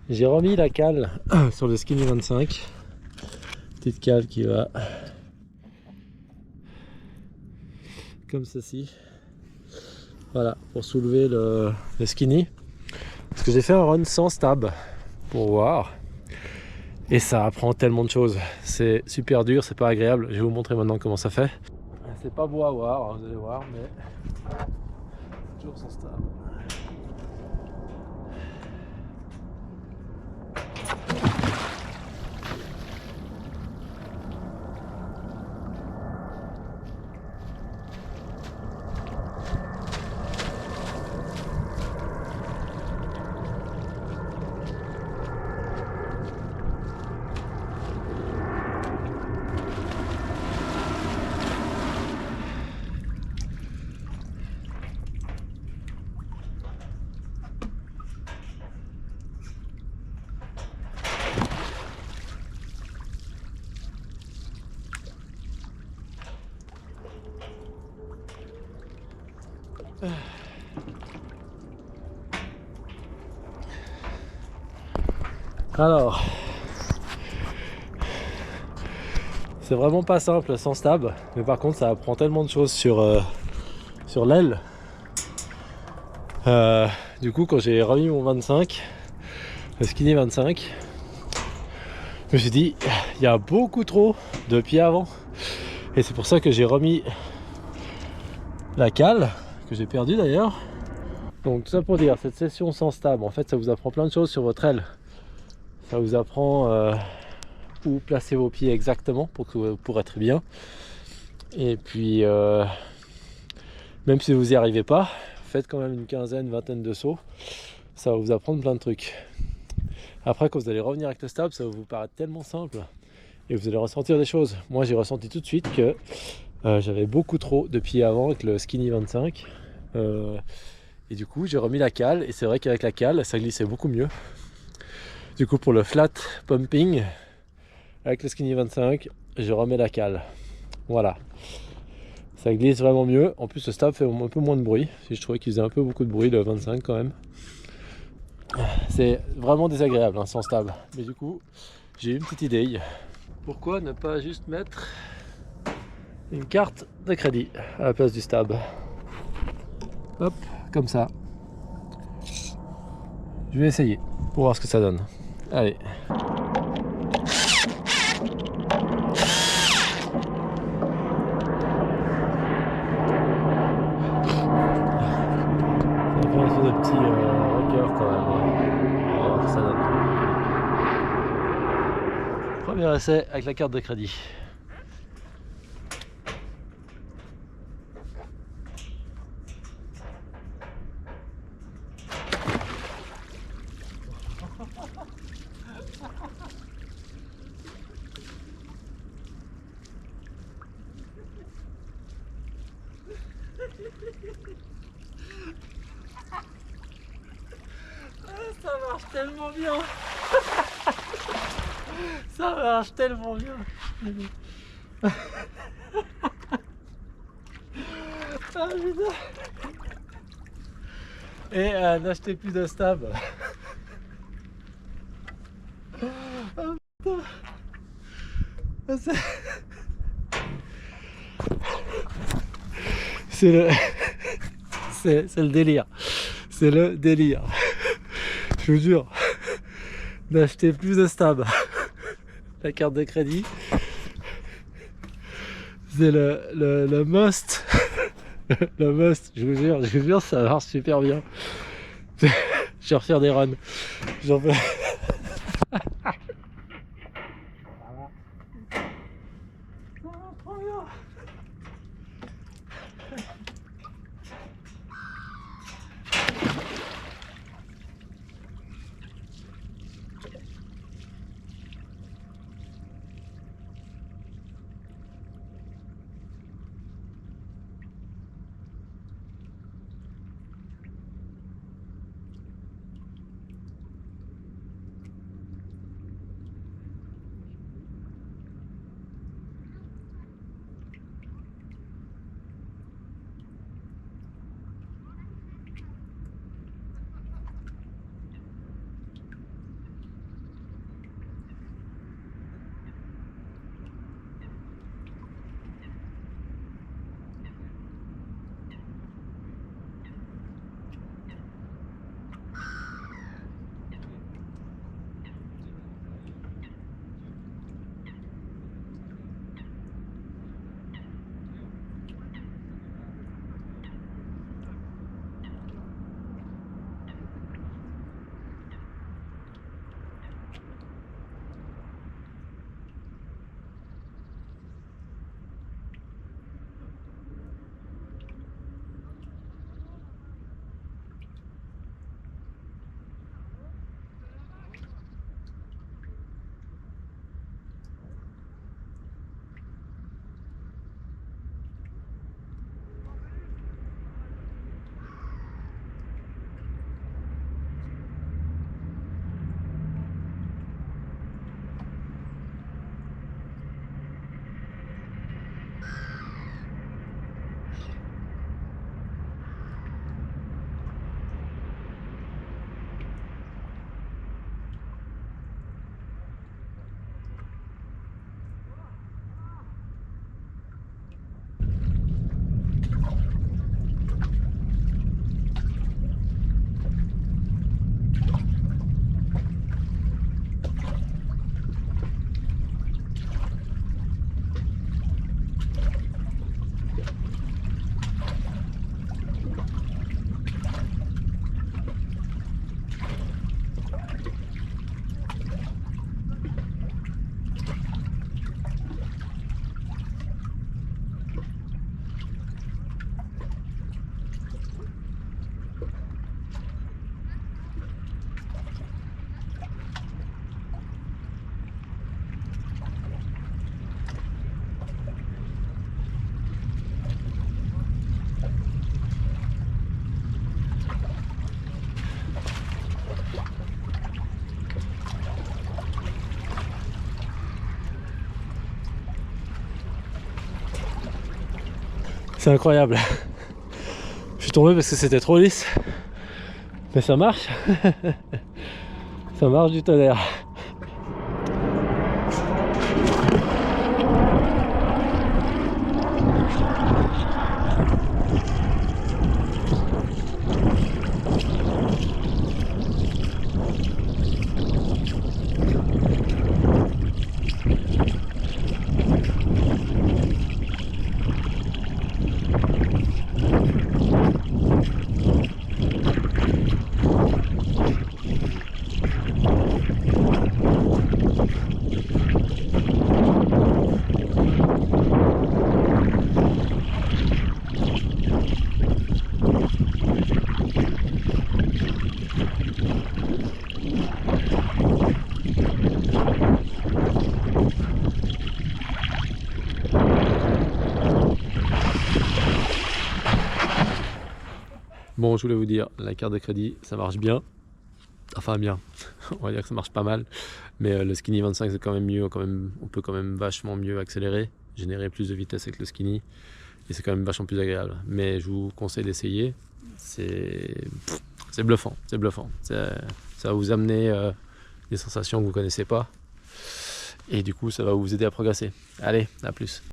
J'ai remis la cale sur le Skinny 25. Petite cale qui va comme ceci. Voilà, pour soulever le Skinny. Parce que j'ai fait un run sans stab pour voir. Et ça apprend tellement de choses. C'est super dur, c'est pas agréable. Je vais vous montrer maintenant comment ça fait. C'est pas beau à voir, vous allez voir, mais toujours sans stab. Alors, c'est vraiment pas simple sans stab, mais par contre ça apprend tellement de choses sur l'aile. Du coup, quand j'ai remis mon 25, le Skinny 25, je me suis dit, il y a beaucoup trop de pieds avant. Et c'est pour ça que j'ai remis la cale, que j'ai perdue d'ailleurs. Donc tout ça pour dire, cette session sans stab, en fait ça vous apprend plein de choses sur votre aile. Ça vous apprend où placer vos pieds exactement pour être bien. Et puis même si vous n'y arrivez pas, faites quand même une quinzaine, vingtaine de sauts. Ça va vous apprendre plein de trucs. Après, quand vous allez revenir avec le stab, ça va vous paraître tellement simple et vous allez ressentir des choses. Moi j'ai ressenti tout de suite que j'avais beaucoup trop de pieds avant avec le Skinny 25. Et du coup j'ai remis la cale et c'est vrai qu'avec la cale ça glissait beaucoup mieux. Du coup pour le flat pumping avec le Skinny 25 je remets la cale. Voilà, ça glisse vraiment mieux. En plus le stab fait un peu moins de bruit. Si je trouvais qu'il faisait un peu beaucoup de bruit le 25 quand même. C'est vraiment désagréable hein, sans stab. Mais du coup j'ai eu une petite idée. Pourquoi ne pas juste mettre une carte de crédit à la place du stab? Hop, comme ça. Je vais essayer pour voir ce que ça donne. Allez. Ça fait un peu de petit rocker quand même. On va voir ce que ça donne. Premier essai avec la carte de crédit. Ça marche tellement bien. Ça marche tellement bien. Ah putain. Et n'achetez plus de stab. Oh, putain. C'est le... c'est le délire. C'est le délire. Je vous jure. D'acheter plus de stab. La carte de crédit. C'est le must. Le must, je vous jure, ça marche super bien. Je vais refaire des runs. J'en fais... C'est incroyable. Je suis tombé parce que c'était trop lisse. Mais ça marche. Ça marche du tonnerre. Bon, je voulais vous dire, la carte de crédit, ça marche bien. Enfin bien, on va dire que ça marche pas mal. Mais le Skinny 25, c'est quand même mieux. On peut quand même vachement mieux accélérer, générer plus de vitesse avec le Skinny. Et c'est quand même vachement plus agréable. Mais je vous conseille d'essayer. C'est bluffant, c'est bluffant. Ça va vous amener des sensations que vous ne connaissez pas. Et du coup, ça va vous aider à progresser. Allez, à plus.